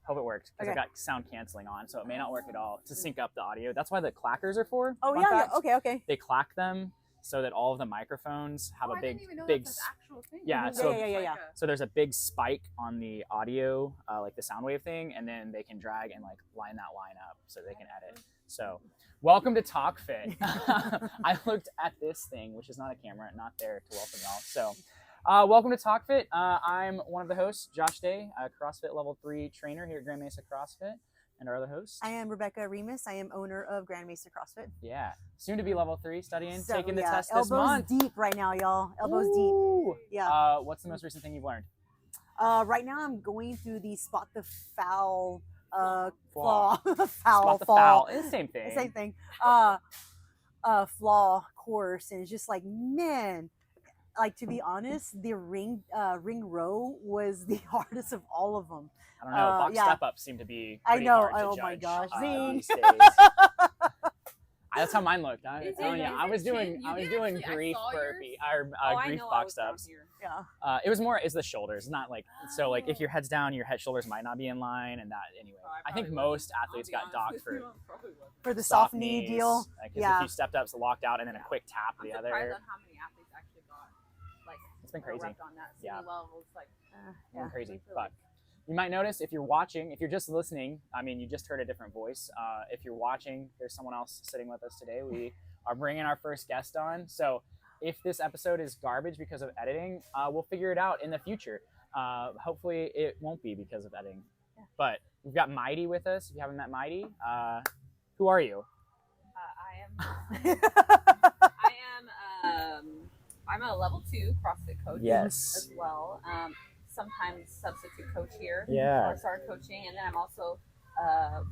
Hope it worked because Okay. I got sound canceling on, so it may not work at all to sync up the audio. That's why the clackers are for. Oh fun yeah, fact. yeah. Okay. They clack them so that all of the microphones have a I big, didn't even know big. that's an actual thing. Yeah, Yeah, so yeah. so there's a big spike on the audio, like the sound wave thing, and then they can drag and like line that line up so they can edit. So, welcome to TalkFit. I looked at this thing, which is not a camera, not there to welcome y'all. So, welcome to TalkFit. I'm one of the hosts, Josh Day, a CrossFit Level 3 trainer here at Grand Mesa CrossFit, and our other host. I am Rebecca Remus. I am owner of Grand Mesa CrossFit. Yeah, soon to be Level 3, studying, So, taking the yeah, test this elbows month. deep right now, y'all. Elbows Ooh. deep. Yeah. What's the most recent thing you've learned? Right now I'm going through the spot the foul Flaw. foul Spot the fall. foul. It's the same thing. Same thing. Flaw course, and it's just like, man, like, to be honest, the ring row was the hardest of all of them. I don't know. Box yeah. step ups seem to be I pretty know. hard to Oh judge, my gosh. these days. That's how mine looked. I'm telling you, I was doing grief burpee or grief box steps. Yeah. It was more is the shoulders, not like so like if your head's down, your head shoulders might not be in line, and that anyway. I think most athletes got docked For the soft knee knees, deal. because Yeah. if you stepped up, so locked out, and then a quick tap the I'm other. surprised on how many athletes actually got like It's been crazy. repped on that Yeah. levels like Been crazy, but you might notice if you're watching, if you're just listening, I mean, you just heard a different voice. If you're watching, there's someone else sitting with us today. We are bringing our first guest on. So if this episode is garbage because of editing, we'll figure it out in the future. Hopefully it won't be because of editing. But we've got Mighty with us. If you haven't met Mighty, who are you? I'm a level 2 CrossFit coach Yes. as well. Sometimes substitute coach here Yeah. for start coaching, and then I'm also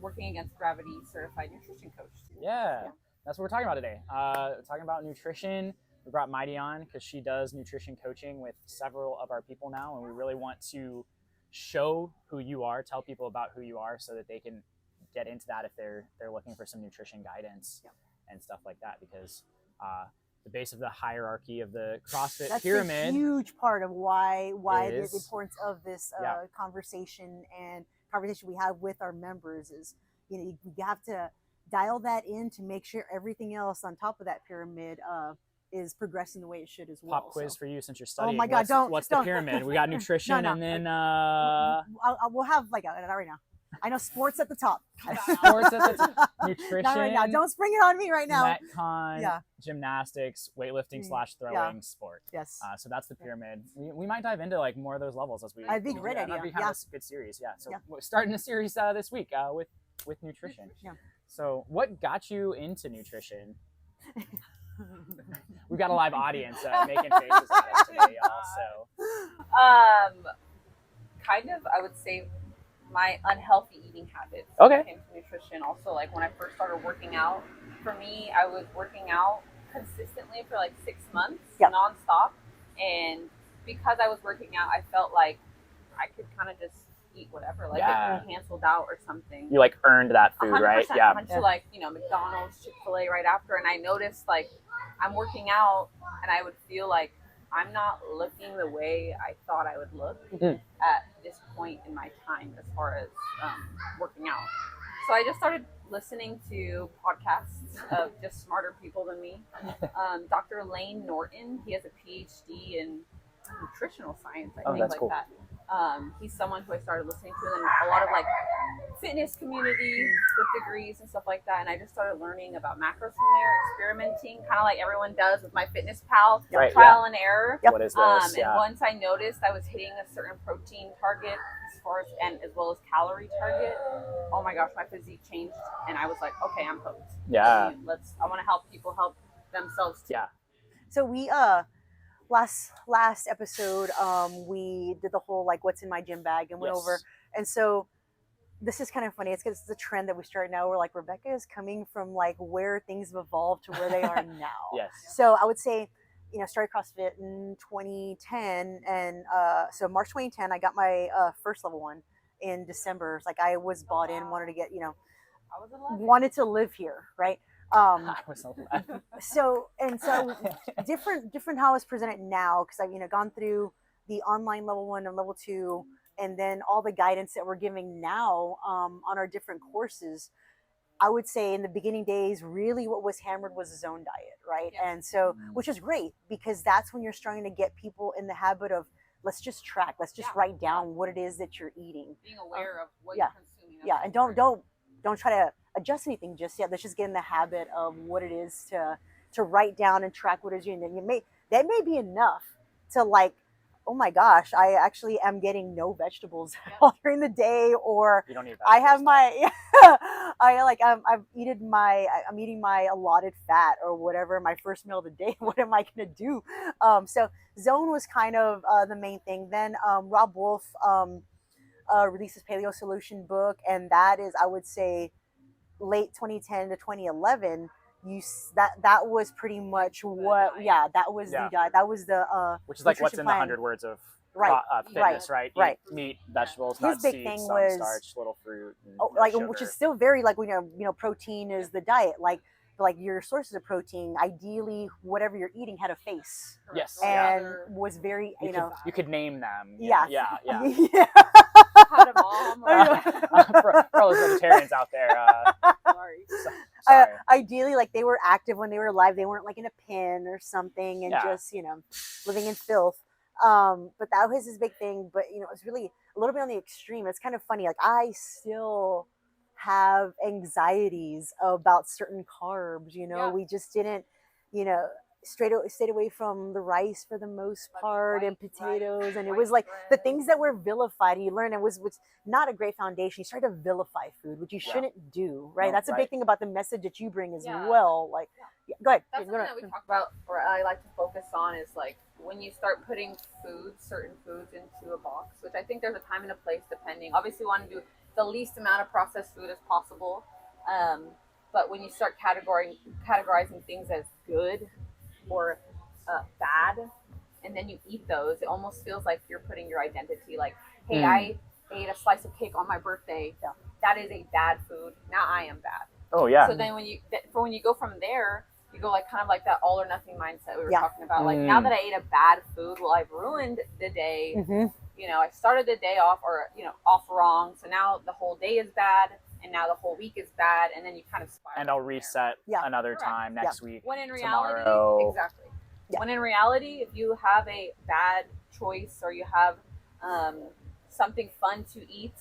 working against Gravity certified nutrition coach. Yeah. That's what we're talking about today. Talking about nutrition. We brought Mighty on because she does nutrition coaching with several of our people now, and we really want to show who you are, tell people about who you are, so that they can get into that if they're looking for some nutrition guidance and stuff like that. Because the base of the hierarchy of the CrossFit That's pyramid, a huge part of why the is- importance of this conversation we have with our members is, you have to dial that in to make sure everything else on top of that pyramid is progressing the way it should as well. pop quiz So, for you since you're studying. my God, what's don't. the pyramid? We got nutrition No. and then we'll have like that right now. I know sports at the top. sports at the top. Nutrition. Not right now. Don't spring it on me right now. Metcon, Yeah. gymnastics, weightlifting / throwing, sport. Yes. So that's the pyramid. We might dive into like more of those levels as we. That'd be a do great that. idea. That'd be kind Yeah. of a good series. Yeah. So Yeah. we're starting a series this week with nutrition. Yeah. So what got you into nutrition? We've got a live audience making faces at us today, also. Kind of, I would say, my unhealthy eating habits. Okay. When it came to nutrition. Also, like when I first started working out, for me, I was working out consistently for like 6 months, nonstop, and because I was working out, I felt like I could kind of just eat whatever, like get canceled out or something. You like earned that food, 100%, right? I went to like McDonald's, Chick-fil-A right after, and I noticed like I'm working out, and I would feel like I'm not looking the way I thought I would look at this point in my time as far as working out. So I just started listening to podcasts of just smarter people than me. Dr. Lane Norton, he has a PhD in nutritional science, I think, that's like cool. that. He's someone who I started listening to, and a lot of like fitness community with degrees and stuff like that. And I just started learning about macros from there, experimenting, kind of like everyone does with MyFitnessPal, Right, trial and error. What is this? And once I noticed I was hitting a certain protein target as well as calorie target, oh my gosh, my physique changed, and I was like, okay, I'm hooked. Yeah. I want to help people help themselves too. Yeah. So we last episode we did the whole like what's in my gym bag and went over, and so this is kind of funny. It's because it's a trend that we start now. We're like, Rebecca is coming from like where things have evolved to where they are now. Yes. So I would say, started CrossFit in 2010, and so March 2010, I got my first level 1 in December. It's like I was bought in, wanted to get, I was 11. wanted to live here, right? I was 11. So different how it's presented now, because I've gone through the online level 1 and level 2 and then all the guidance that we're giving now on our different courses, I would say in the beginning days, really what was hammered was a zone diet, right? Yes. And so, which is great because that's when you're starting to get people in the habit of, let's just track, let's just write down what it is that you're eating. Being aware of what yeah. you're consuming. Yeah, and don't try to adjust anything just yet. Let's just get in the habit of what it is to write down and track what it is you're eating. And that may be enough to like, oh my gosh, I actually am getting no vegetables all during the day, or You don't need I have vegetables, my I'm eating my allotted fat or whatever, my first meal of the day. What am I gonna do? So zone was kind of the main thing. Then Rob Wolf released his Paleo Solution book, and that is, I would say, late 2010 to 2011. That was pretty much what that was the diet. That was the which is like what's nutrition in the plan. 100 words of Right, fitness, right? right. Eat meat, vegetables, His nuts, big seeds, thing some was- starch, little fruit, and Oh, no like sugar. which is still very like protein is the diet, like your sources of protein, ideally whatever you're eating had a face Yes, and was very you could name them. Yeah. yeah. yeah. Had a mom. For all those vegetarians out there, Sorry. sorry. Ideally, like they were active when they were alive. They weren't like in a pen or something and Yeah. just living in filth. But that was his big thing. But it was really a little bit on the extreme. It's kind of funny. Like I still have anxieties about certain carbs. Yeah. We just didn't, stayed away from the rice for the most Like part, and white potatoes, rice, and it white was like the bread. things that were vilified. You learn it was not a great foundation. You start to vilify food, which you Yeah. shouldn't do, right? No, That's a right. big thing about the message that you bring as Yeah. well. Like, go ahead. That's something that we talk about, or I like to focus on, is like when you start putting certain foods into a box, which I think there's a time and a place depending. Obviously, we want to do the least amount of processed food as possible. But when you start categorizing things as good or bad, and then you eat those, it almost feels like you're putting your identity, like, hey, I ate a slice of cake on my birthday. Yeah. That is a bad food. Now I am bad. Oh yeah. So then when you go from there, you go like kind of like that all or nothing mindset we were Yeah. talking about. Like now that I ate a bad food, well, I've ruined the day. Mm-hmm. I started the day off off wrong. So now the whole day is bad, and now the whole week is bad, and then you kind of spiral. And I'll from there. reset Yeah. another Correct. time next week. When in reality, tomorrow. exactly. Yeah. When in reality, if you have a bad choice or you have something fun to eat,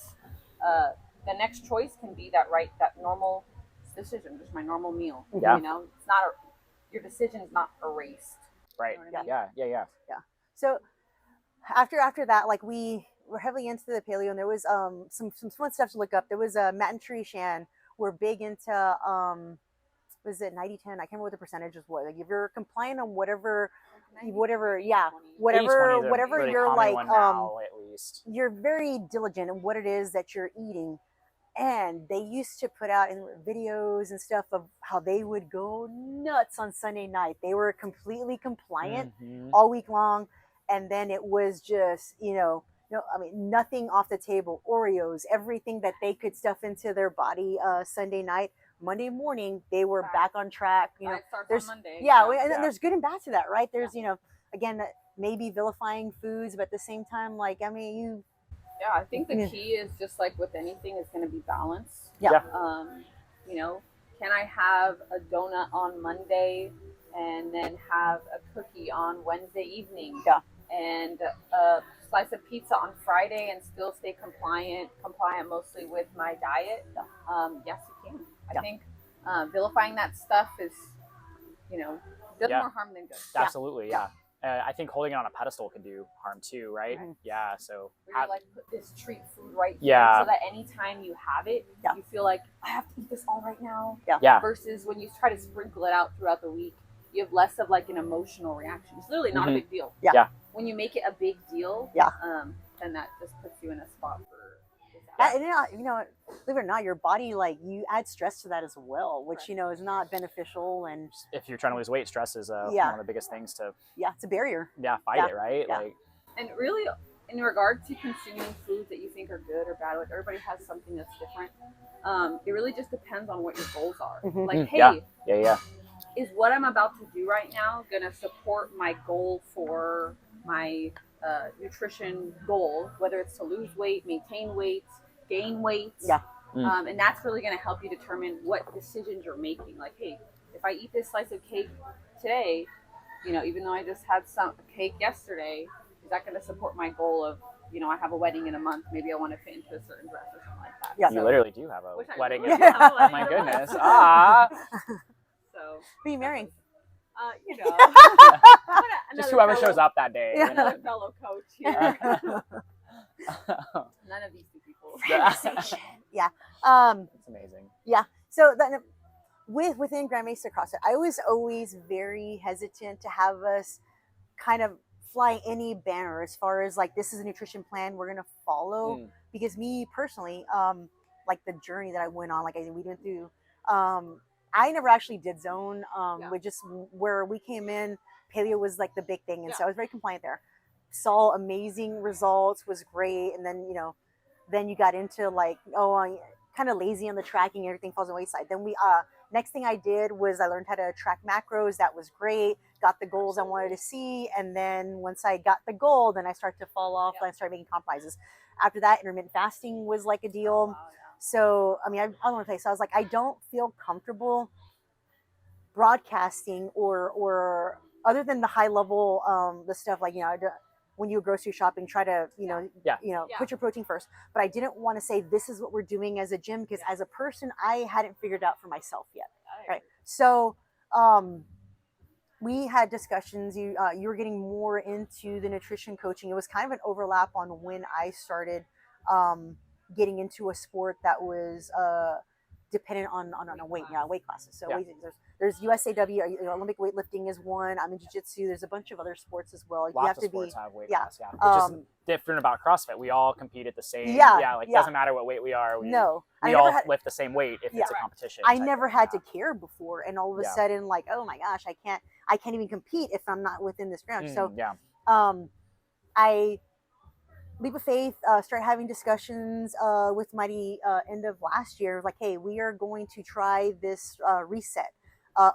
the next choice can be that normal decision, just my normal meal. Yeah. It's not your decision is not erased. Right. You know what I mean? Yeah. So after that, like we were heavily into the paleo, and there was some fun stuff to look up. There was Matt and Trishan were big into was it 90-10? I can't remember what the percentages was. Like if you're compliant on whatever, yeah, 80/20 whatever is a really you're common like one now, at least. you're very diligent in what it is that you're eating. And they used to put out in videos and stuff of how they would go nuts on Sunday night. They were completely compliant Mhm. all week long, and then it was just nothing off the table. Oreos, everything that they could stuff into their body. Sunday night, Monday morning, they were back on track. Diet starts there's- on Monday. Yeah, and Yeah. there's good and bad to that, right? There's again, maybe vilifying foods, but at the same time, like Yeah, I think the Yeah. key is just like with anything is going to be balance. Yeah. Can I have a donut on Monday and then have a cookie on Wednesday evening? Yeah. And a slice of pizza on Friday and still stay compliant mostly with my diet? Yes, you can. I think vilifying that stuff is, does Yeah. more harm than good. Absolutely. Yeah. I think holding it on a pedestal can do harm too, right? Mhm. Yeah. So Where you like put this treat food right Yeah. here so that anytime you have it, Yeah. you feel like I have to eat this all right now. yeah. Versus when you try to sprinkle it out throughout the week, you have less of like an emotional reaction. It's literally not a Mhm. big deal. Yeah. When you make it a big deal, Yeah. then that just puts you in a spot for that, believe it or not, your body, like, you add stress to that as well, which is not beneficial, and If you're trying to lose weight, stress is Yeah. one of the biggest things to it's a barrier. fight Yeah. it, right? Yeah. Like And really, in regard to consuming foods that you think are good or bad, like everybody has something that's different. It really just depends on what your goals are. Mhm. Like, hey, yeah. is what I'm about to do right now going to support my goal for my nutrition goal, whether it's to lose weight, maintain weight, gain weight. Yeah. And that's really going to help you determine what decisions you're making. Like, hey, if I eat this slice of cake today, even though I just had some cake yesterday, is that going to support my goal of, I have a wedding in a month, maybe I want to fit into a certain dress or something like that. Yeah. You literally do have a Which I wedding. really in- do have a Oh wedding. my goodness. Ah. So, Who are you marrying? Just whoever shows up that day. Yeah. Another fellow coach here. None of these two people. That's Yeah. amazing. So that, within Grand Mesa CrossFit, I was always very hesitant to have us kind of fly any banner as far as like, this is a nutrition plan we're gonna follow. Because me personally, like the journey that I went on, like we went through, I never actually did zone. With just where we came in, paleo was like the big thing, and so I was very compliant there. Saw amazing results, was great, and then then you got into like kind of lazy on the tracking, everything falls on the wayside. Then we next thing I did was I learned how to track macros. That was great. Got the goals I wanted to see, and then once I got the goal, then I started to fall off and I started making compromises. After that, intermittent fasting was like a deal. So I don't want to tell you. So I was like, I don't feel comfortable broadcasting or other than the high level the stuff like when you go grocery shopping, try to put your protein first. But I didn't want to say this is what we're doing as a gym, because as a person I hadn't figured out for myself yet. Right. So we had discussions. You were getting more into the nutrition coaching. It was kind of an overlap on when I started getting into a sport that was dependent on a weight classes. So there's USAW, Olympic weightlifting is one. I'm in jiu-jitsu. There's a bunch of other sports as well. Lots you have of to sports be have weight yeah. class, which is different about CrossFit. We all compete at the same. It doesn't matter what weight we are. We all lift the same weight if it's a competition. I never had to care before, and all of a sudden, like, oh my gosh, I can't even compete if I'm not within this ground. I Leap of Faith started having discussions with Mighty end of last year, like, hey, we are going to try this reset.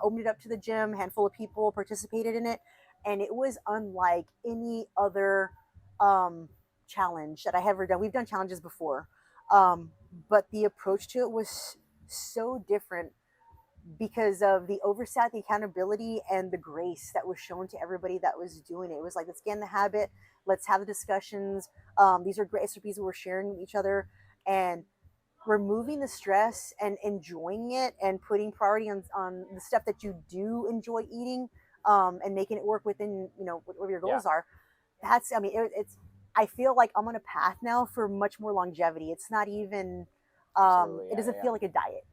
Opened it up to the gym, handful of people participated in it, and it was unlike any other challenge that I have ever done. We've done challenges before, but the approach to it was so different because of the oversight, the accountability, and the grace that was shown to everybody that was doing it. It was like, let's get in the habit, let's have the discussions. These are great SOPs we're sharing with each other, and removing the stress and enjoying it and putting priority on the stuff that you do enjoy eating, and making it work within, whatever your goals are. That's, I feel like I'm on a path now for much more longevity. It's not even, it doesn't feel like a diet.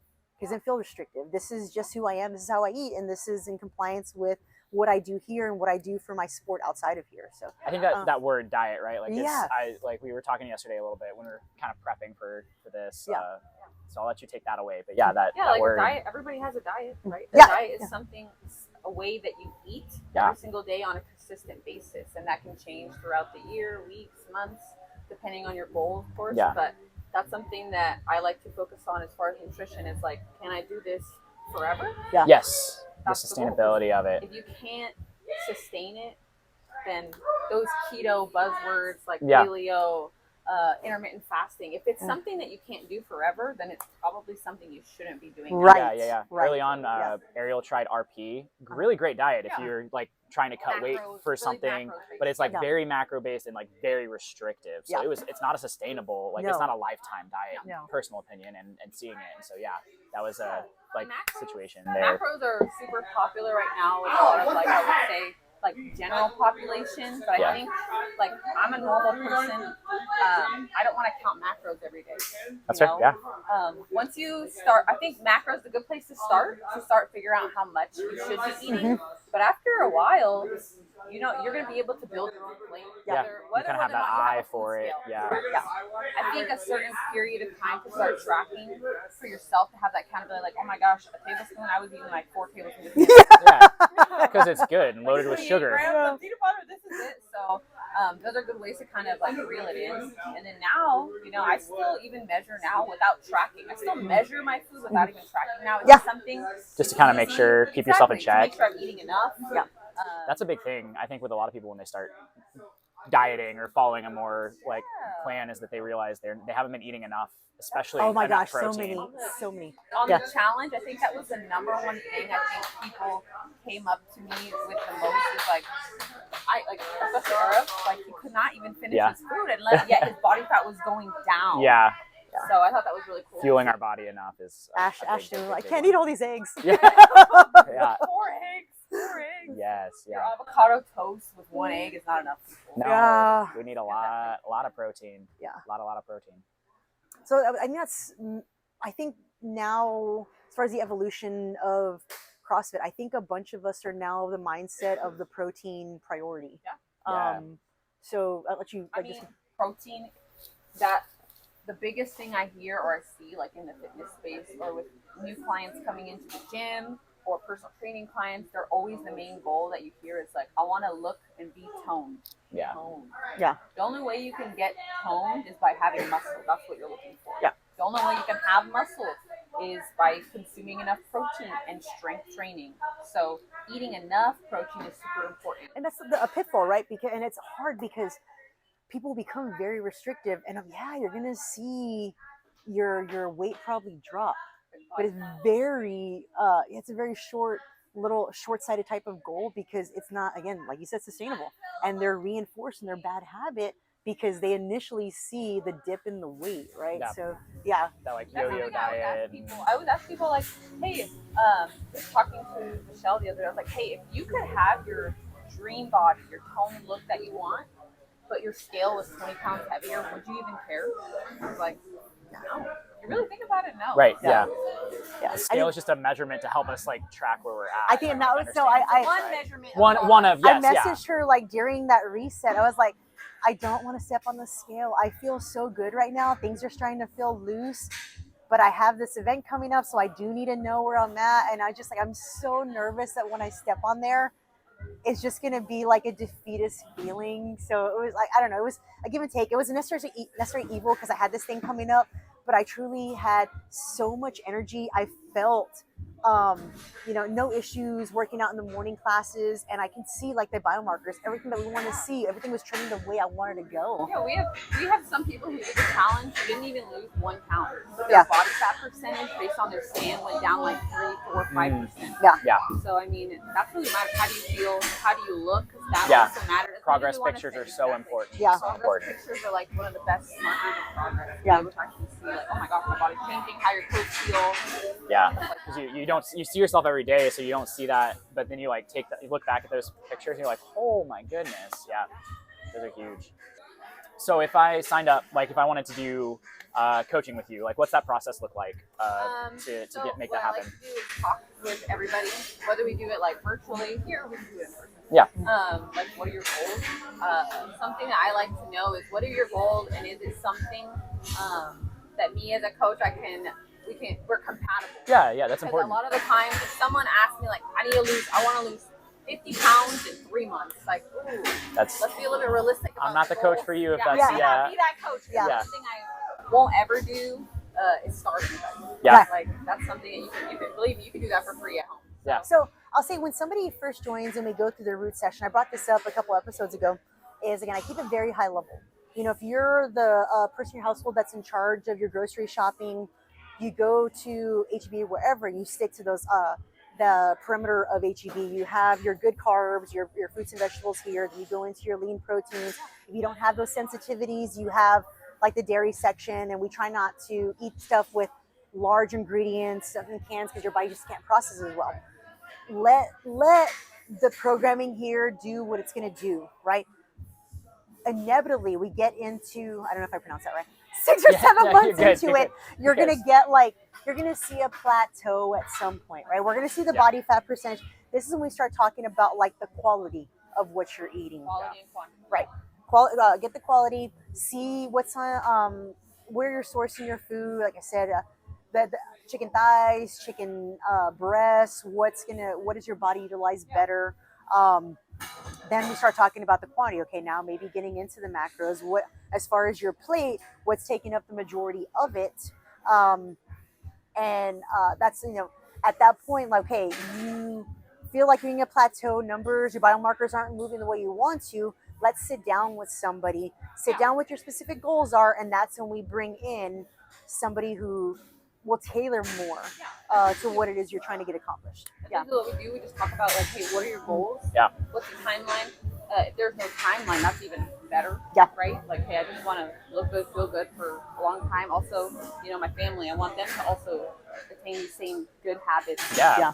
It doesn't feel restrictive. This is just who I am. This is how I eat. And this is in compliance with what I do here and what I do for my sport outside of here. So I think that word diet, right? Like we were talking yesterday a little bit when we were kind of prepping for this. So I'll let you take that away. But that word. Diet, everybody has a diet, right? A diet is something, a way that you eat every single day on a consistent basis. And that can change throughout the year, weeks, months, depending on your goal, of course. But that's something that I like to focus on as far as nutrition. Is like, can I do this forever? Yes. That's the sustainability of it. If you can't sustain it, then those keto buzzwords like paleo, intermittent fasting, if it's something that you can't do forever, then it's probably something you shouldn't be doing. Right. Right. Early on, Ariel tried RP. Really great diet if you're like trying to cut weight for really something, macro-based. but it's like very macro based and like very restrictive. So it's not a sustainable, like it's not a lifetime diet, personal opinion, and seeing it. And so that was a situation there. Macros are super popular right now with a lot of, like, I would say, like, general population, but I think, like, I'm a normal person. I don't want to count macros every day. That's right. Once you start, I think macros is a good place to start figuring out how much you should be eating. But after a while, you're going to be able to build your own plate. You kind of have that eye for it. I think a certain period of time to start tracking for yourself, to have that accountability, like, oh my gosh, a tablespoon, I was eating like 4 tablespoons. Because it's good and loaded with sugar. This is it. So those are good ways to kind of like reel it in. And then now, I still even measure now without tracking. I still measure my food without even tracking now. It's something just to kind of make sure, keep yourself in check. To make sure I'm eating enough. That's a big thing, I think, with a lot of people when they start dieting or following a more like plan is that they realize they haven't been eating enough, especially Oh my enough gosh, protein. so many. On Yeah. the challenge, I think that was the number one thing I think people came up to me with the most is like, especially Arif, like he could not even finish Yeah. his food, and yet his body fat was going down. Yeah, So I thought that was really cool. fueling our body enough is Ashton, I can't eat all these eggs. Yeah. Yeah. 4 eggs. 4 eggs. Yes. Your Yeah. avocado toast with 1 egg is not enough. People. No, Yeah. we need a lot of protein. Yeah. A lot of protein. So I mean, I think now, as far as the evolution of CrossFit, I think a bunch of us are now of the mindset of the protein priority. Yeah. So I'll let you. I mean, protein. That the biggest thing I hear or I see, like in the fitness space or with new clients coming into the gym or personal training clients, they're always the main goal that you hear is like, I want to look and be toned. Yeah. Toned. Yeah. The only way you can get toned is by having muscle. That's what you're looking for. Yeah. The only way you can have muscle is by consuming enough protein and strength training. So eating enough protein is super important. And that's a pitfall, right? And it's hard because people become very restrictive, and you're gonna see your weight probably drop, but it's a very short-sighted type of goal because it's not, again, like you said, sustainable, and they're reinforcing their bad habit because they initially see the dip in the weight, right? Yeah. So yeah, That like That's yo-yo something I would diet. ask people. I would ask people like, hey, just talking to Michelle the other day, I was like, hey, if you could have your dream body, your toned look that you want, but your scale was 20 pounds heavier, would you even care? I was like, no. You really think about it? No. Right. Yeah. yeah. The scale is just a measurement to help us like track where we're at. I think now Understand. so I One measurement. One of yes. I Yeah. messaged her like during that reset. I was like, I don't want to step on the scale. I feel so good right now. Things are starting to feel loose, but I have this event coming up, so I do need to know where I'm at. And I'm so nervous that when I step on there, it's just gonna be like a defeatist feeling. So it was like, I don't know, it was a give and take. It was a necessary evil because I had this thing coming up, but I truly had so much energy. I felt no issues working out in the morning classes, and I can see like the biomarkers, everything that we want to see, everything was trending the way I wanted to go. Yeah, we have some people who did the challenge who didn't even lose 1 pound. But Yeah. their body fat percentage based on their scan went down like 3, 4, 5%. Yeah. So I mean, that's really matters. How do you feel? How do you look? Because that Yeah. also matters. As much as Progress we wanna pictures say are so exactly. important. Yeah. So Progress important. pictures are like one of the best markers of progress. Yeah. Which I can see like, oh my gosh, my body's changing. How your clothes feel. Yeah. Because you see yourself every day, so you don't see that, but then you like you look back at those pictures and you're like, oh my goodness. Yeah. Those are huge. So if I signed up, like if I wanted to do coaching with you, like what's that process look like to make that happen? What I like to do is talk with everybody, whether we do it like virtually here or we can do it in person. Yeah. Like what are your goals? Something that I like to know is what are your goals, and is it something that me as a coach we're compatible. Yeah, that's Because important. a lot of the times if someone asks me like I want to lose 50 pounds in 3 months, like ooh, That's let's be a little bit realistic about I'm not the coach for you if that's be that coach. Yeah. That's something I won't ever do is starve anybody. Yeah. Like that's something that you can believe me, you can do that for free at home. Yeah. So I'll say when somebody first joins and we go through the root session, I brought this up a couple episodes ago, is again, I keep it very high level. If you're the person in your household that's in charge of your grocery shopping, you go to HEB, wherever, you stick to those, the perimeter of HEB. You have your good carbs, your fruits and vegetables here. You go into your lean proteins. If you don't have those sensitivities, you have like the dairy section, and we try not to eat stuff with large ingredients, stuff in cans, because your body just can't process it as well. Let the programming here do what it's going to do, right? Inevitably, we get into, I don't know if I pronounced that right, 6 or 7 months into it, you're going to get you're going to see a plateau at some point, right? We're going to see the body fat percentage. This is when we start talking about like the quality of what you're eating. Quality and quantity. Right. Get the quality, see what's on, where you're sourcing your food. Like I said, the chicken thighs, chicken breasts, what does your body utilize better? Then we start talking about the quantity. Okay, now maybe getting into the macros. What, as far as your plate, what's taking up the majority of it? That's, at that point, like, hey, you feel like you're in a plateau, numbers, your biomarkers aren't moving the way you want to. let's sit down with somebody, sit down what your specific goals are, and that's when we bring in somebody who will tailor more to what it is you're trying to get accomplished. Yeah. What we do, we just talk about like, hey, what are your goals? Yeah. What's the timeline? If there's no timeline, that's even better. Yeah. Right? Like, hey, I just want to look good, feel good for a long time. Also, you know, my family, I want them to also attain the same good habits. Yeah.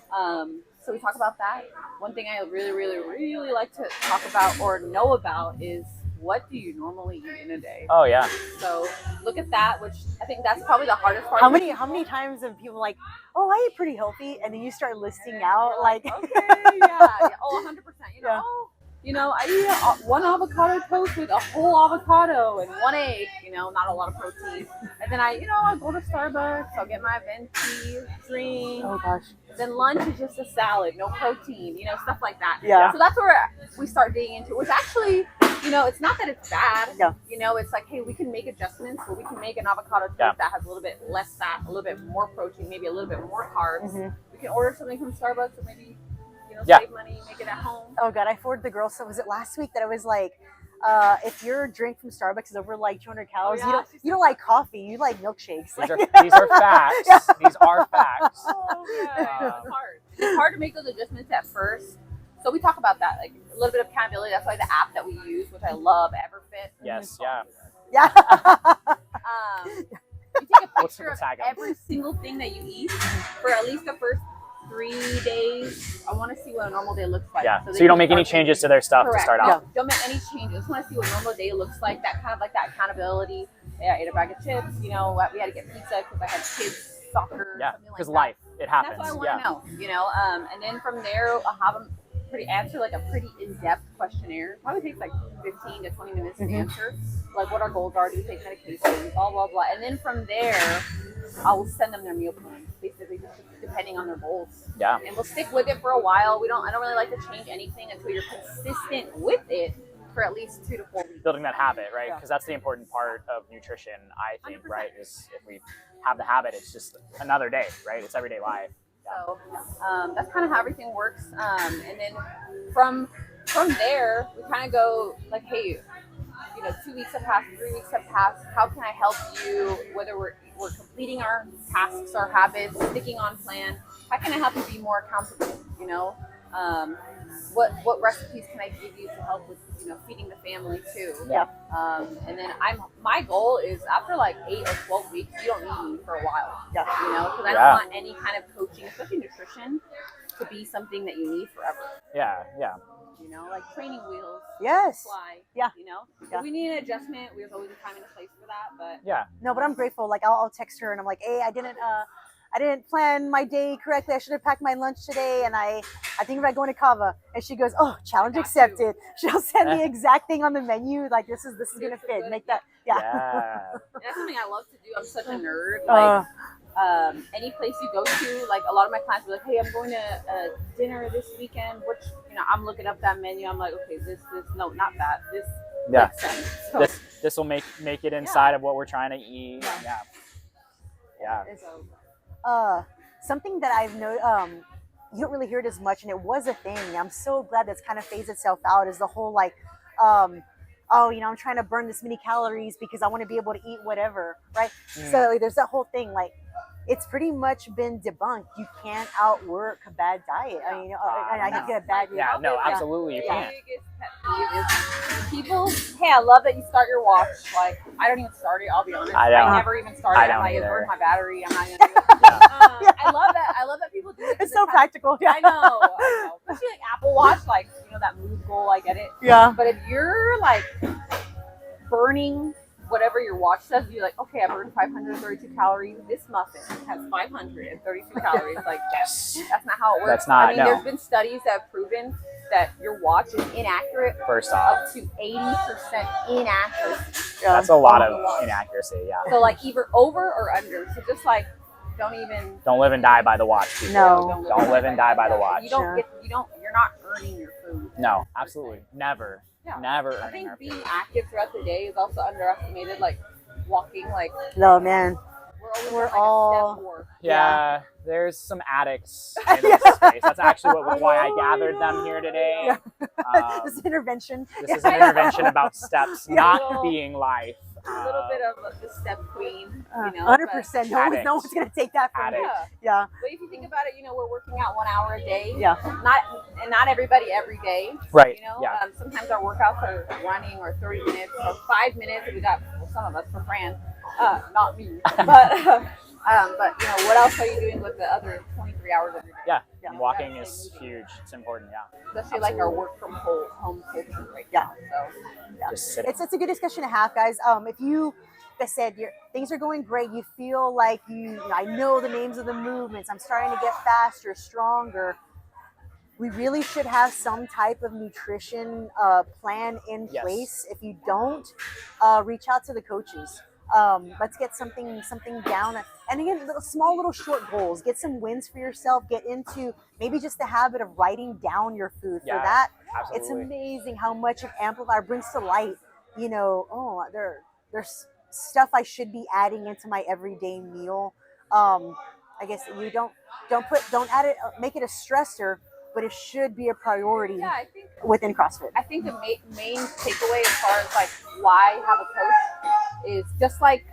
So we talk about that. One thing I really, really, really like to talk about or know about is what do you normally eat in a day? Oh yeah. So look at that, which I think that's probably the hardest part. How many times have people like, oh, I eat pretty healthy, and then you start listing out like, okay, yeah, oh, 100%. You know, Yeah. you know, I eat one avocado toast with a whole avocado and 1 egg. You know, not a lot of protein. And then I go to Starbucks. I'll get my venti drink. oh gosh, Then lunch is just a salad, no protein. You know, stuff like that. Yeah. So that's where we start digging into, which actually, you know, it's not that it's bad. Yeah. You know, it's like, hey, we can make adjustments where we can make an avocado toast Yeah. that has a little bit less fat, a little bit more protein, maybe a little bit more carbs. Mhm. We can order something from Starbucks or maybe, you know, Yeah. save money, make it at home. oh god, I forwarded the girls. So was it last week that I was like, if your drink from Starbucks is over like 200 calories, yeah, she you don't like coffee, you like milkshakes. These are facts. Yeah. These are facts. Oh, yeah. It's hard. It's hard to make those adjustments at first. So we talk about that, like a little bit of accountability. That's why the app that we use, which I love, Everfit. Yes. Yeah. yeah. You take a What's picture of the tag on? every single thing that you eat for at least the first 3 days. I want to see what a normal day looks like. Yeah. So they you don't can make any start changes to their stuff Correct. to start Yeah. off. Don't make any changes. Just want to see what a normal day looks like. That kind of like that accountability. Yeah, I ate a bag of chips. You know, we had to get pizza because I had kids, soccer. Yeah. something like Because that. life, it And happens. that's what I Yeah. want to know. You know, and then from there, I'll have them answer like a pretty in-depth questionnaire. Probably takes like 15 to 20 minutes to answer. Like what our goals are. Do we take medication? Blah blah blah. And then from there, I will send them their meal plan, basically, just depending on their goals. Yeah. And we'll stick with it for a while. I don't really like to change anything until you're consistent with it for at least 2 to 4 weeks. Building that habit, right? Yeah. Because that's the important part of nutrition, I think, 100%. right? Is if we have the habit, it's just another day, right? It's everyday life. So that's kind of how everything works. And then from there, we kind of go like, hey, you know, 2 weeks have passed, 3 weeks have passed. How can I help you? Whether we're completing our tasks, our habits, sticking on plan. How can I help you be more accountable? You know, what recipes can I give you to help with, you know, feeding the family too? Yeah. And then my goal is after like 8 or 12 weeks, you don't need me for a while. Yeah. You know, because I Yeah. don't want any kind of coaching, especially nutrition, to be something that you need forever. Yeah. Yeah. You know, like training wheels. Yes. Fly. Yeah. You know, Yeah. if we need an adjustment, there's always a time and a place for that. But Yeah. No, but I'm grateful. Like I'll text her and I'm like, hey, I didn't plan my day correctly. I should have packed my lunch today, and I think about going to Kava. And she goes, oh, challenge got accepted. She'll send the exact thing on the menu. Like this is gonna fit. Make that. Yeah. Yeah. and that's something I love to do. I'm such a nerd. Uh, Like, any place you go to, like a lot of my clients are like, hey, I'm going to dinner this weekend. Which, you know, I'm looking up that menu. I'm like, okay, this, no, not that. This Yeah. makes sense. So, This will make it inside of what we're trying to eat. Yeah. Yeah. Yeah. so something that I've known, you don't really hear it as much, and it was a thing. I'm so glad that's kind of phased itself out. Is the whole like, oh, you know, I'm trying to burn this many calories because I want to be able to eat whatever, right? Mm. So like, there's that whole thing. Like, it's pretty much been debunked. You can't outwork a bad diet. I mean, and I no. get a bad. Yeah. No. Yeah. Absolutely, you my can't. biggest pet peeve is people, hey, I love that you start your watch. Like, I don't even start it, I'll be honest. I don't. never even started I it. I'm don't like, it either. burned my battery. I'm not going to do it. Yeah. I love that people do it. 'cause It's so kind of- practical. Yeah. I know. Especially like Apple Watch, like, you know, that move goal, I get it. Yeah. But if you're like burning whatever your watch says, you're like, okay, I burned 532 calories. This muffin has 532 calories. Like, Yes. that's not how it works. That's not, I mean, no. there's been studies that have proven that your watch is inaccurate, First off, up to 80% inaccurate. that's a lot on the watch. of inaccuracy. Yeah. So like either over or under. So just like don't even. Don't live and die by the watch. People. No. Don't live and die by the watch. You don't Yeah. get. You're not earning your food. No. Absolutely. Never. Yeah. Never I earning think our being food. active throughout the day is also underestimated. Like walking, like No, man. we're always We're on, like, all- a step more. Yeah. there's some addicts in this space. That's actually why I gathered them here today. This intervention. This is an intervention about steps Yeah. not being life. A little bit of the step queen, you know. 100%. No Addict. one's gonna take that from Addict. you. Yeah. Yeah. But if you think about it, you know, we're working out 1 hour a day. Yeah. Not everybody every day. Right. You know, Yeah. sometimes our workouts are running or 30 minutes or 5 minutes. We got some of us for Fran, not me. But you know, what else are you doing with the other 23 hours of your day? Yeah. Yeah. Walking Gotta is stay moving. huge. It's important. Yeah. Especially like our work from home culture right Yeah. now. So Just sitting. It's a good discussion to have, guys. If you, like I said, things are going great. You feel like I know the names of the movements. I'm starting to get faster, stronger. We really should have some type of nutrition plan in Yes. place. If you don't, reach out to the coaches. Let's get something down. And again, little short goals. Get some wins for yourself. Get into maybe just the habit of writing down your food. Yeah, For that, absolutely. it's amazing how much it amplifies, brings to light. You know, there's stuff I should be adding into my everyday meal. I guess you don't add it, make it a stressor, but it should be a priority yeah, I think within CrossFit. the main takeaway as far as like why have a coach is just like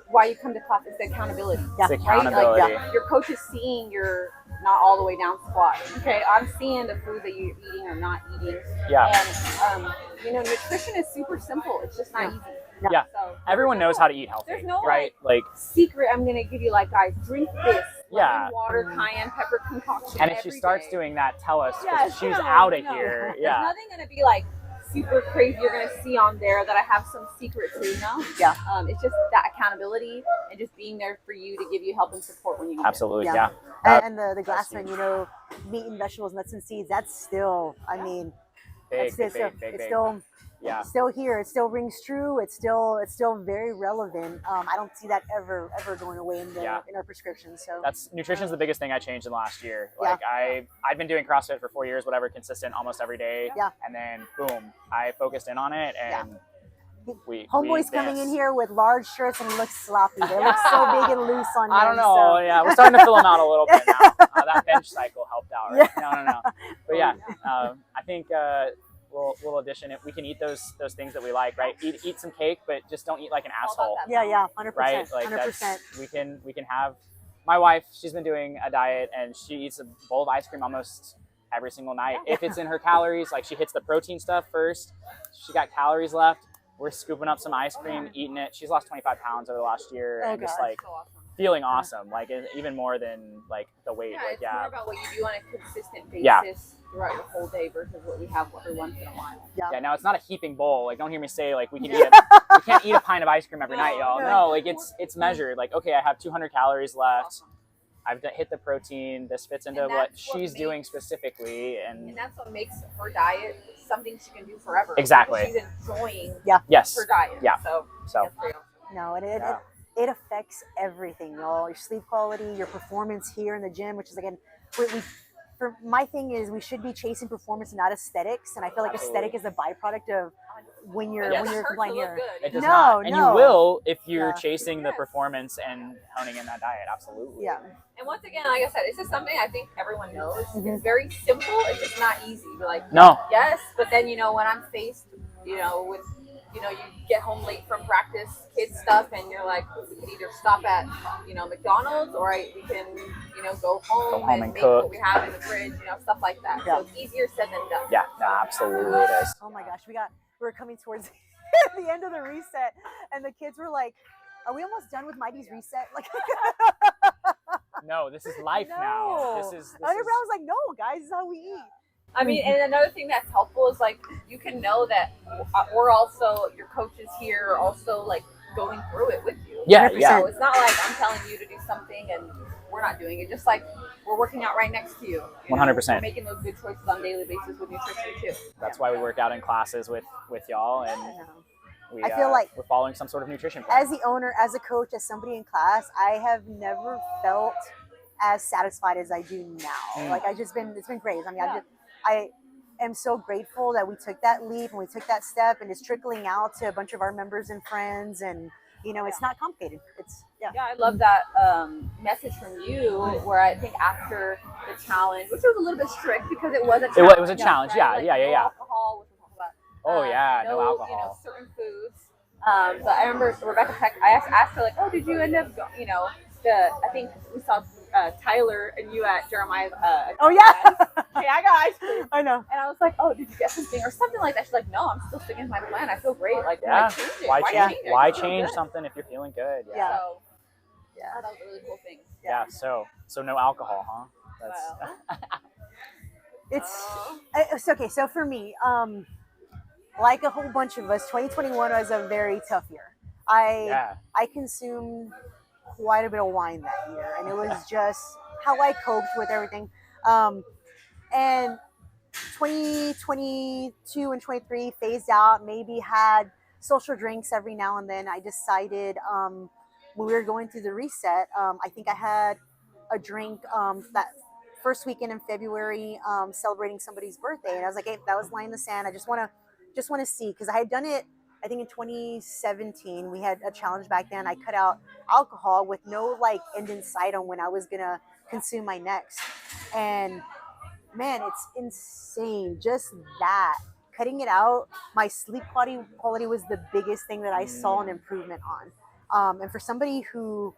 why you come to class is the accountability. Yeah. It's Right? accountability. Like your coach is seeing your not all the way down squat. Okay, I'm seeing the food that you're eating or not eating. Yeah. And you know, nutrition is super simple. It's just not Yeah. easy. Yeah. So Everyone knows how to eat healthy, There's no, right? Like, secret I'm gonna give you, like, guys, drink this. Yeah. Lemon water, cayenne pepper concoction. and if she every starts day. doing that, tell us. 'cause Yeah, she's no, out of no. here. There's Yeah. nothing gonna be like super crazy you're gonna see on there that I have some secret to, no? Yeah. It's just that accountability and just being there for you to give you help and support when you need Absolutely. Yeah. Yeah. And the that's Glassman, huge. meat and vegetables, nuts and seeds. That's still, I mean, Big, it's big. still Yeah. still here. It still rings true. It's still very relevant. I don't see that ever going away in our prescriptions. So Nutrition is the biggest thing I changed in the last year. Yeah. Like I'd been doing CrossFit for 4 years, whatever, consistent almost every day. Yeah. And then boom, I focused in on it, and we Homeboy's coming in advanced. here with large shirts and he looks sloppy. They look so big and loose on him. I don't know. So. Yeah, we're starting to fill them out a little bit now. That bench cycle helped out, right? No. But yeah, I think we'll addition it. We can eat those things that we like, right? Eat some cake, but just don't eat like an All about asshole, that. Yeah, 100%. right? Like 100%. that's, we can have. My wife, she's been doing a diet and she eats a bowl of ice cream almost every single night. If it's in her calories, like she hits the protein stuff first. She got calories left. We're scooping up some ice cream, eating it. She's lost 25 pounds over the last year, Oh, and just God. like So awesome. feeling awesome, like even more than like the weight. Yeah, Like it's more yeah, about what you do on a consistent basis Yeah. throughout your whole day versus what we have every once in a while. yeah. Now it's not a heaping bowl. Like don't hear me say like we can't eat a pint of ice cream every night, y'all. No. No, like it's measured. Like okay, I have 200 calories left. Awesome. I've hit the protein. This fits into And what that's what she's doing makes- specifically, And and that's what makes her diet something she can do forever. Exactly. She's enjoying yes, her diet. Yeah. So so that's very awesome. No, Yeah. it affects everything, y'all. Your sleep quality, your performance here in the gym, which is again, for my thing is we should be chasing performance, not aesthetics. And I feel like Absolutely. aesthetic is a byproduct of when you're Yes. when you're Hurts to complying look here. good. it does No, not, and no. you will if you're Yeah. chasing the Yes. performance and honing in that diet. Absolutely. Yeah, And once again, like I said, it's just something I think everyone knows. Mhm. It's very simple. It's just not easy. You're like, No. yes, but then when I'm faced, with you get home late from practice, kids stuff, and you're like, we could either stop at McDonald's or we can go home and and make cook. what we have in the fridge, stuff like that. Yeah. So it's easier said than done. Yeah. No, absolutely it is. Oh my gosh, we're coming towards the end of the reset, and the kids were like, "Are we almost done with Mighty's reset?" Like, No, this is life now. No. This is everyone was like, "No, guys, this is how we eat." I mean, and another thing that's helpful is like you can know that we're also your coaches here are also like going through it with you. yeah, 100%. yeah. So it's not like I'm telling you to do something and we're not doing it. Just like we're working out right next to you. 100%. We're making those good choices on a daily basis with nutrition too. That's why we work out in classes with y'all, and I know. we, I feel like- we're following some sort of nutrition plan. As the owner, as a coach, as somebody in class, I have never felt as satisfied as I do now. Mm. Like it's been great. I mean, Yeah. I am so grateful that we took that leap and we took that step, and it's trickling out to a bunch of our members and friends. And it's not complicated. It's Yeah, I love that. message from you where I think after the challenge, which was a little bit strict because it was a It challenge. was a challenge. Yeah, Like, yeah, yeah, no yeah. alcohol, which we'll talk about. Oh yeah, no You know, alcohol. certain foods. But I remember Rebecca Peck. I asked her like, "Oh, did you end up? I think we saw Tyler and you at Jeremiah's. Oh yeah. Hey, I got ice cream. I know. And I was like, "Oh, did you get something or something like that?" She's like, "No, I'm still sticking to my plan. I feel great. Like, Yeah. why change it? Why I feel change good." something if you're feeling good? Yeah. Yeah. So, that was a really cool thing. Yeah. So no alcohol, huh? That's It's okay. So for me, like a whole bunch of us, 2021 was a very tough year. yeah. I consumed quite a bit of wine that year, and it was just how I coped with everything. And 2022 and 23 phased out, maybe had social drinks every now and then. I decided when we were going through the reset, I think I had a drink that first weekend in February, celebrating somebody's birthday, and I was like, hey, that was line in the sand. I just want to see, because I had done it. I think in 2017 we had a challenge back then. I cut out alcohol with no like end in sight on when I was gonna consume my next, and man, it's insane. Just that cutting it out, my sleep quality was the biggest thing that I saw an improvement on. And for somebody who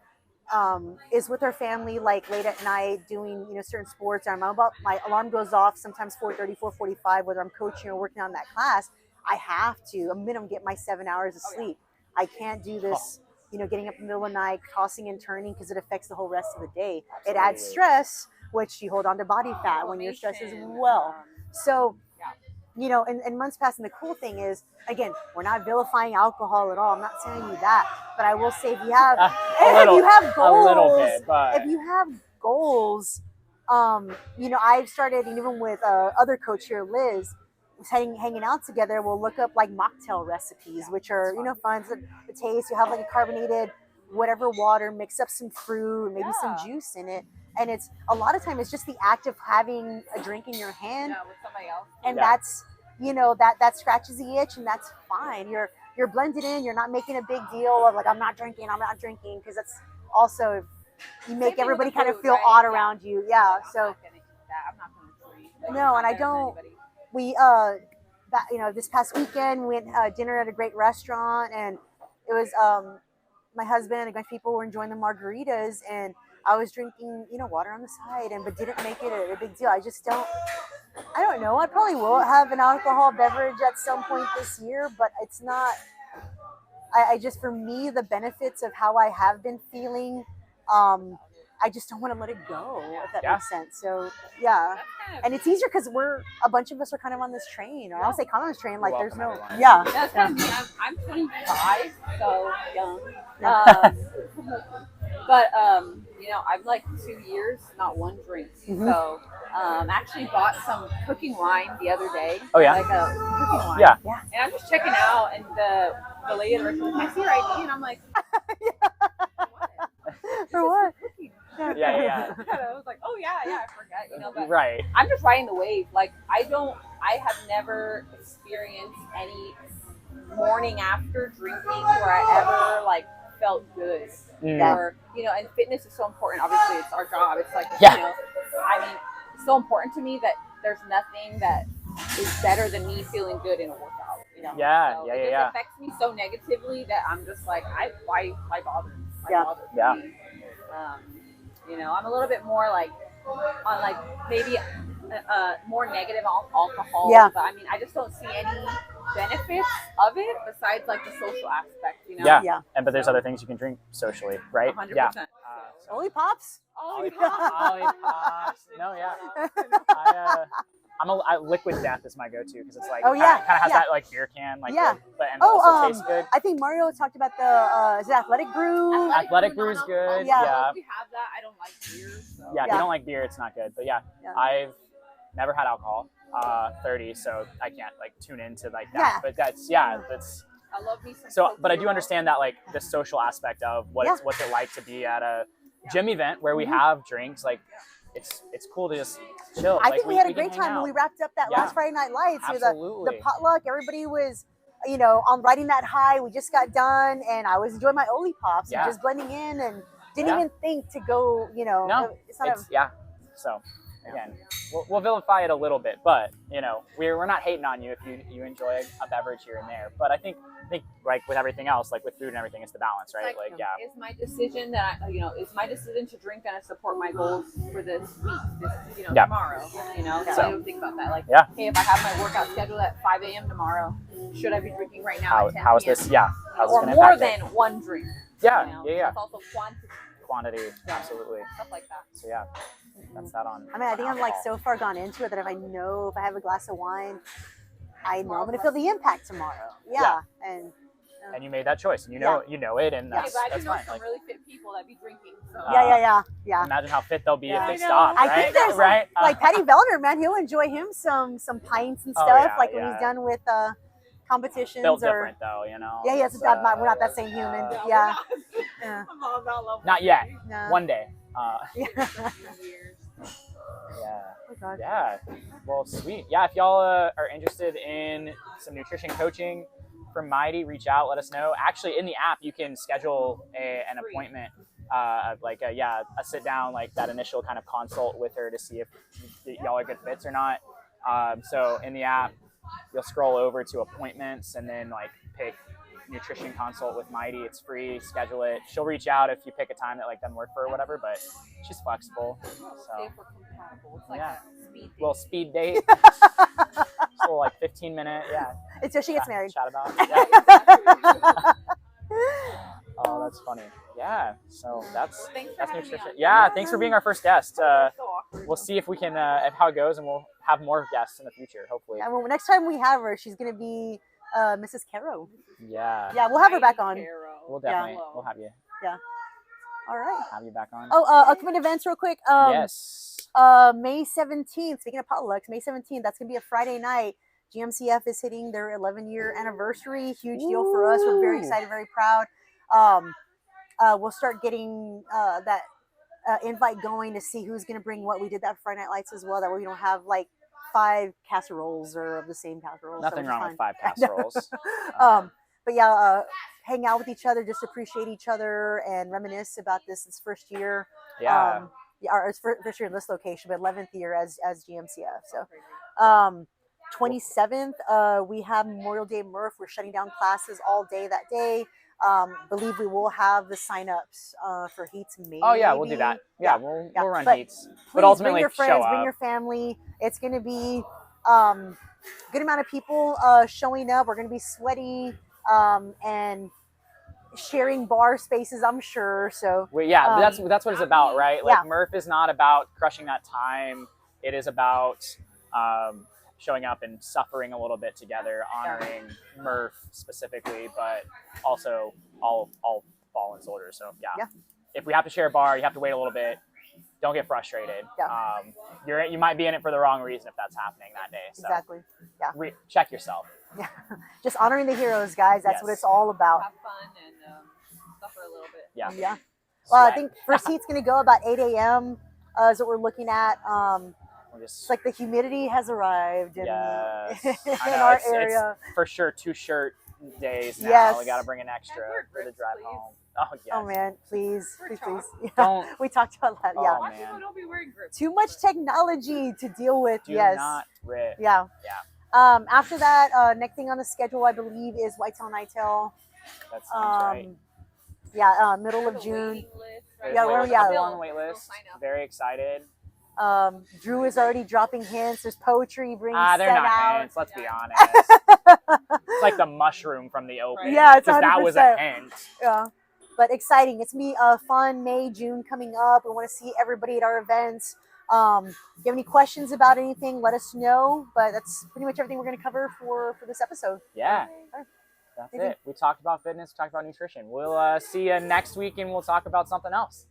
is with her family like late at night doing certain sports, my alarm goes off sometimes 4:30, 4:45, whether I'm coaching or working on that class. I have to a minimum get my 7 hours of sleep. I can't do this getting up in the middle of the night, tossing and turning, because it affects the whole rest of the day. It adds stress, which you hold on to body fat when you're stressed as well. So and months passing. The cool thing is, again, we're not vilifying alcohol at all. I'm not saying you that, but I will say if you have goals, a little bit, but if you have goals, I've started, and even with other coach here, Liz, hanging out together, we'll look up like mocktail recipes, which are fun to taste. You have like a carbonated whatever water, mix up some fruit, maybe some juice in it, and it's a lot of time it's just the act of having a drink in your hand with somebody else. and that's that scratches the itch, and that's fine. You're blended in. You're not making a big deal of like I'm not drinking, because that's also you make everybody kind of feel odd around you. Yeah. So I'm not gonna drink. no, and I don't. We this past weekend we went dinner at a great restaurant, and it was my husband and a bunch of people were enjoying the margaritas, and I was drinking water on the side, but didn't make it a big deal. I don't know. I probably will have an alcohol beverage at some point this year, but it's not. I just, for me, the benefits of how I have been feeling, I just don't want to let it go, if that makes sense. So, yeah. And it's easier because a bunch of us are kind of on this train. Or I'll say kind of on this train, like there's no, everyone. yeah. That's kind of me. I'm 25, so young. But I'm like 2 years, not one drink. Mm-hmm. So actually bought some cooking wine the other day. Oh, yeah? Like a cooking wine. Yeah. And I'm just checking out, and the lady at the restaurant, I see your ID, and I'm like, For what? Yeah. I was like, oh yeah, I forget, but Right. I'm just riding the wave. Like I have never experienced any morning after drinking where I ever like felt good. Or and fitness is so important. Obviously, it's our job. It's like it's so important to me that there's nothing that is better than me feeling good in a workout. Yeah, so yeah, it yeah, just affects me so negatively that I'm just like, why bother? Yeah. I'm a little bit more like on like maybe more negative on alcohol. Yeah. But I mean, I just don't see any benefits of it besides like the social aspect. Yeah. But there's other things you can drink socially, right? 100%. Yeah. Oli Pops? Olipop. No, yeah. Liquid Death is my go-to because it's like kind of has that like beer can like but and also tastes good. I think Mario talked about the is it Athletic Brew? Athletic Brew is good. Yeah. We have that. I don't like beer. So. Yeah, if you don't like beer, it's not good. But I've never had alcohol. 30, so I can't like tune into like that. But that's I love me some. So, but I do understand that like the social aspect of what's it like to be at a gym event where we have drinks. Like it's cool to just chill. I think we had a great time when we wrapped up that last Friday Night Lights. Absolutely. The potluck, everybody was, on riding that high. We just got done, and I was enjoying my Oli Pops and just blending in, and Didn't Yeah. even think to go, you know, No, it's not yeah. So again, we'll vilify it a little bit, but you know, we're not hating on you if you enjoy a beverage here and there. But I think like with everything else, like with food and everything, it's the balance, right? Like yeah. Is my decision that is my decision to drink gonna support my goals for this week, Yeah. tomorrow, Yeah. So I don't think about that. Like, Yeah. hey, if I have my workout scheduled at 5 a.m. tomorrow, should I be drinking right now How, at 10 how is p.m.? this? Yeah. How's Or this gonna more impact than it? one drink. Yeah. Yeah. It's also Quantity. Absolutely. stuff like that. So yeah, that's that on. I mean, I think I'm like alcohol. so far gone into it that if I have a glass of wine, I know I'm gonna feel the impact tomorrow. Yeah. And you made that choice, and you know it, and Okay, that's but I do that's know fine. some Like, really fit people that be drinking. So. Yeah. imagine how fit they'll be Yeah. if they I know. stop, I right? think there's right. like Patty Vellner, man, he'll enjoy him some pints and Oh, stuff. yeah, like when yeah. he's done with competitions Built or different though, you know. yeah, yes, It's, we're not that same human. No, Yeah. we're not. Yeah. I'm all about love. Not yet. No. One day. Yeah. Yeah. Oh, God. Yeah. Well, sweet. Yeah. If y'all are interested in some nutrition coaching from Mighty, reach out. Let us know. Actually, in the app, you can schedule an appointment, like a sit down, like that initial kind of consult with her to see if y'all are good fits or not. So in the app, you'll scroll over to appointments and then like pick nutrition consult with Mighty. It's free. Schedule it. She'll reach out if you pick a time that like doesn't work for her or whatever, but she's flexible. So It's like Yeah. a speed date. little speed date. Just a little like 15-minute. Yeah. Until she gets married. Chat about. Yeah. Oh, that's funny. Yeah. So that's Thanks for having me nutrition. on. Yeah. Thanks for being our first guest. So awkward. We'll see if we can, how it goes, and we'll have more guests in the future, hopefully. Yeah, well, next time we have her, she's gonna be Mrs. Caro. Yeah. Yeah, we'll have her back on. We'll definitely, Hello. we'll have you All right. back on. Oh, upcoming events real quick. Yes. May 17th, speaking of potlucks, May 17th, that's going to be a Friday night. GMCF is hitting their 11-year anniversary. Huge deal for us. We're very Ooh. excited, very proud. We'll start getting that invite going to see who's going to bring what. We did that Friday Night Lights as well. That way we don't have like 5 casseroles or of the same casserole. Nothing so wrong it's with fine. 5 casseroles. But yeah, hang out with each other, just appreciate each other and reminisce about this first year. Yeah. Our first year in this location, but 11th year as GMCF. So, 27th, we have Memorial Day Murph. We're shutting down classes all day that day. Believe we will have the sign-ups for heats. Maybe. Oh yeah, we'll do that. Yeah, we'll run But heats. Please But ultimately, bring your show friends, up. bring your family. It's going to be good amount of people showing up. We're going to be sweaty and sharing bar spaces, I'm sure. So Yeah, that's what it's about, right? Like yeah. Murph is not about crushing that time. It is about showing up and suffering a little bit together, honoring Murph specifically, but also all fallen soldiers. So yeah, if we have to share a bar, you have to wait a little bit. Don't get frustrated. Yeah. You might be in it for the wrong reason if that's happening that day. So exactly. Yeah. Check yourself. Yeah. Just honoring the heroes, guys. That's Yes. what it's all about. Have fun and suffer a little bit. Yeah. Yeah. Well, I Sweat. think first heat's going to go about 8 a.m. Is what we're looking at. It's like the humidity has arrived in, Yes. in I know, our it's area. for sure 2 shirt days now. Yes. We got to bring an extra And wear for the grips, drive please. home. Oh yes. Oh man, please, For please, chalk. please. Yeah. Don't We talked about that. Oh, Yeah. Why man. people don't be wearing grips? Too much technology to deal with. do yes. not rip. Yeah. Yeah. After that, next thing on the schedule, I believe, is Whitetail Nighttail. That sounds right. Yeah, middle of The June. waiting list, There's Yeah, a we're- wait- yeah. a long Still wait list. sign up. Very excited. Drew is already dropping hints. There's poetry being They're set not out. hints. Let's be Yeah. honest. It's like the mushroom from the open. Right. Yeah, it's because that was a 100%. hint. Yeah, but exciting. It's me. Fun May, June coming up. We want to see everybody at our events. If you have any questions about anything, let us know. But that's pretty much everything we're going to cover for this episode. Yeah. Alright. That's Maybe. it. We talked about fitness. Talked about nutrition. We'll see you next week, and we'll talk about something else.